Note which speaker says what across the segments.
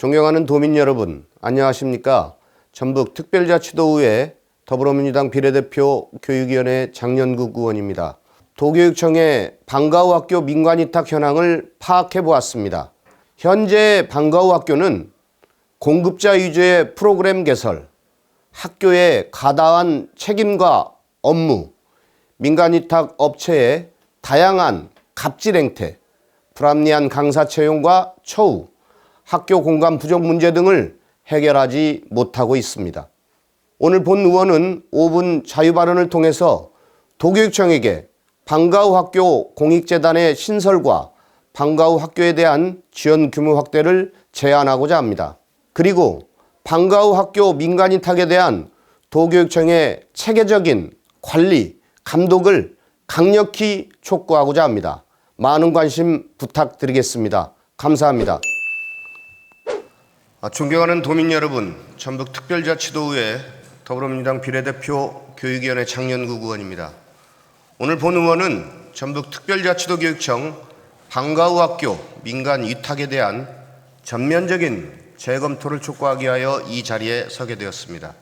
Speaker 1: 존경하는 도민 여러분, 안녕하십니까? 전북특별자치도의회 더불어민주당 비례대표 교육위원회 장년국 의원입니다. 도교육청의 방과 후 학교 민간위탁 현황을 파악해 보았습니다. 현재 방과 후 학교는 공급자 위주의 프로그램 개설, 학교의 가다한 책임과 업무, 민간위탁 업체의 다양한 갑질 행태, 불합리한 강사 채용과 처우, 학교 공간 부족 문제 등을 해결하지 못하고 있습니다. 오늘 본 의원은 5분 자유발언을 통해서 도교육청에게 방과 후 학교 공익재단의 신설과 방과 후 학교에 대한 지원 규모 확대를 제안하고자 합니다. 그리고 방과 후 학교 민간위탁에 대한 도교육청의 체계적인 관리, 감독을 강력히 촉구하고자 합니다. 많은 관심 부탁드리겠습니다. 감사합니다. 존경하는 도민 여러분, 전북특별자치도의회 더불어민주당 비례대표 교육위원회 장년국 의원입니다. 오늘 본 의원은 전북특별자치도 교육청 방과 후 학교 민간 위탁에 대한 전면적인 재검토를 촉구하기 위하여 이 자리에 서게 되었습니다.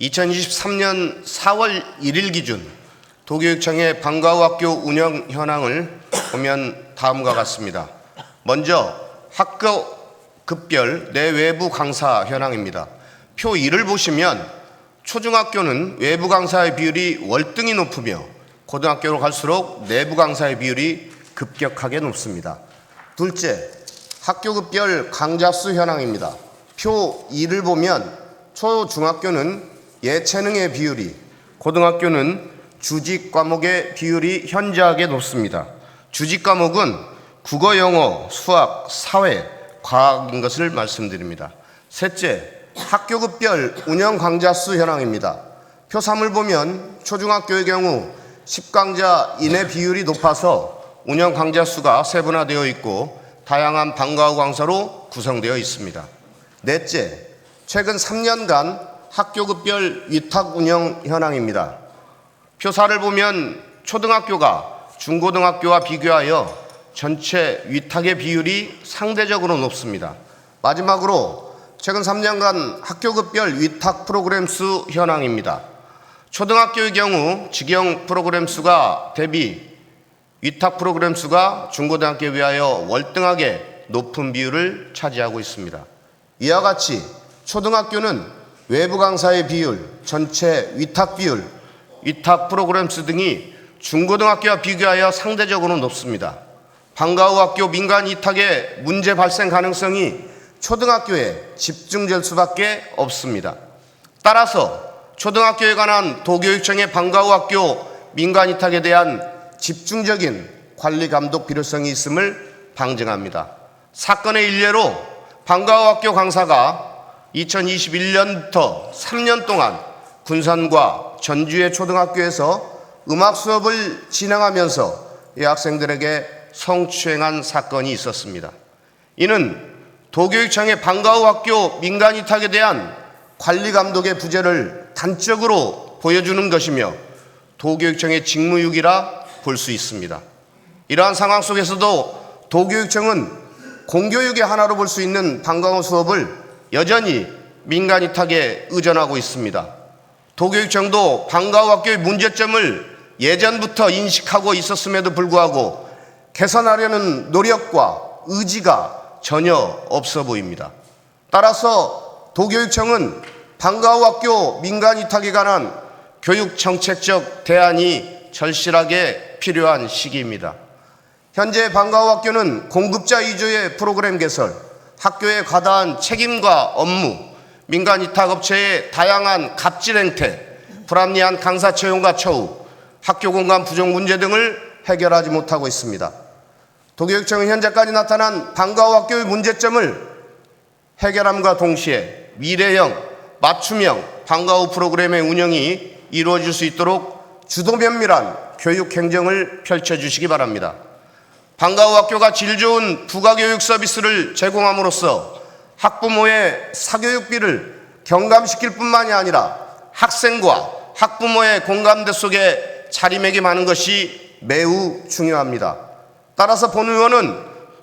Speaker 1: 2023년 4월 1일 기준 도교육청의 방과 후 학교 운영 현황을 보면 다음과 같습니다. 먼저 학교 급별 내외부 강사 현황입니다. 표 1을 보시면 초중학교는 외부 강사의 비율이 월등히 높으며 고등학교로 갈수록 내부 강사의 비율이 급격하게 높습니다. 둘째, 학교급별 강좌수 현황입니다. 표 2를 보면 초중학교는 예체능의 비율이, 고등학교는 주직 과목의 비율이 현저하게 높습니다. 주직 과목은 국어, 영어, 수학, 사회, 과학인 것을 말씀드립니다. 셋째, 학교급별 운영 강좌수 현황입니다. 표 3을 보면 초중학교의 경우 10강좌 이내 비율이 높아서 운영 강좌수가 세분화되어 있고 다양한 방과 후 강사로 구성되어 있습니다. 넷째, 최근 3년간 학교급별 위탁 운영 현황입니다. 표 4를 보면 초등학교가 중고등학교와 비교하여 전체 위탁의 비율이 상대적으로 높습니다. 마지막으로 최근 3년간 학교급별 위탁 프로그램 수 현황입니다. 초등학교의 경우 직영 프로그램 수가 대비 위탁 프로그램 수가 중고등학교에 비하여 월등하게 높은 비율을 차지하고 있습니다. 이와 같이 초등학교는 외부 강사의 비율, 전체 위탁 비율, 위탁 프로그램 수 등이 중고등학교와 비교하여 상대적으로 높습니다. 방과 후 학교 민간 위탁의 문제 발생 가능성이 초등학교에 집중될 수밖에 없습니다. 따라서 초등학교에 관한 도교육청의 방과 후 학교 민간 위탁에 대한 집중적인 관리 감독 필요성이 있음을 방증합니다. 사건의 일례로 방과 후 학교 강사가 2021년부터 3년 동안 군산과 전주의 초등학교에서 음악 수업을 진행하면서 이 학생들에게 성추행한 사건이 있었습니다. 이는 도교육청의 방과 후 학교 민간 위탁에 대한 관리 감독의 부재를 단적으로 보여주는 것이며 도교육청의 직무유기라 볼 수 있습니다. 이러한 상황 속에서도 도교육청은 공교육의 하나로 볼 수 있는 방과 후 수업을 여전히 민간 위탁에 의존하고 있습니다. 도교육청도 방과 후 학교의 문제점을 예전부터 인식하고 있었음에도 불구하고 개선하려는 노력과 의지가 전혀 없어 보입니다. 따라서 도교육청은 방과 후 학교 민간 위탁에 관한 교육 정책적 대안이 절실하게 필요한 시기입니다. 현재 방과 후 학교는 공급자 위주의 프로그램 개설, 학교의 과다한 책임과 업무, 민간 위탁 업체의 다양한 갑질 행태, 불합리한 강사 채용과 처우, 학교 공간 부족 문제 등을 해결하지 못하고 있습니다. 도교육청은 현재까지 나타난 방과 후 학교의 문제점을 해결함과 동시에 미래형, 맞춤형 방과 후 프로그램의 운영이 이루어질 수 있도록 주도 면밀한 교육 행정을 펼쳐주시기 바랍니다. 방과 후 학교가 질 좋은 부가교육 서비스를 제공함으로써 학부모의 사교육비를 경감시킬 뿐만이 아니라 학생과 학부모의 공감대 속에 자리매김하는 것이 매우 중요합니다. 따라서 본 의원은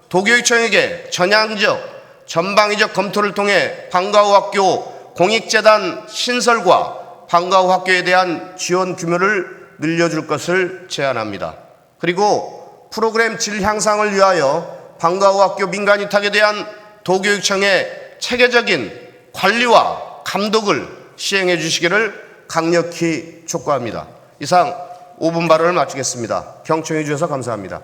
Speaker 1: 도교육청에게 전향적 전방위적 검토를 통해 방과후 학교 공익재단 신설과 방과후 학교에 대한 지원 규모를 늘려줄 것을 제안합니다. 그리고 프로그램 질 향상을 위하여 방과후 학교 민간위탁에 대한 도교육청의 체계적인 관리와 감독을 시행해 주시기를 강력히 촉구합니다. 이상 5분 발언을 마치겠습니다. 경청해 주셔서 감사합니다.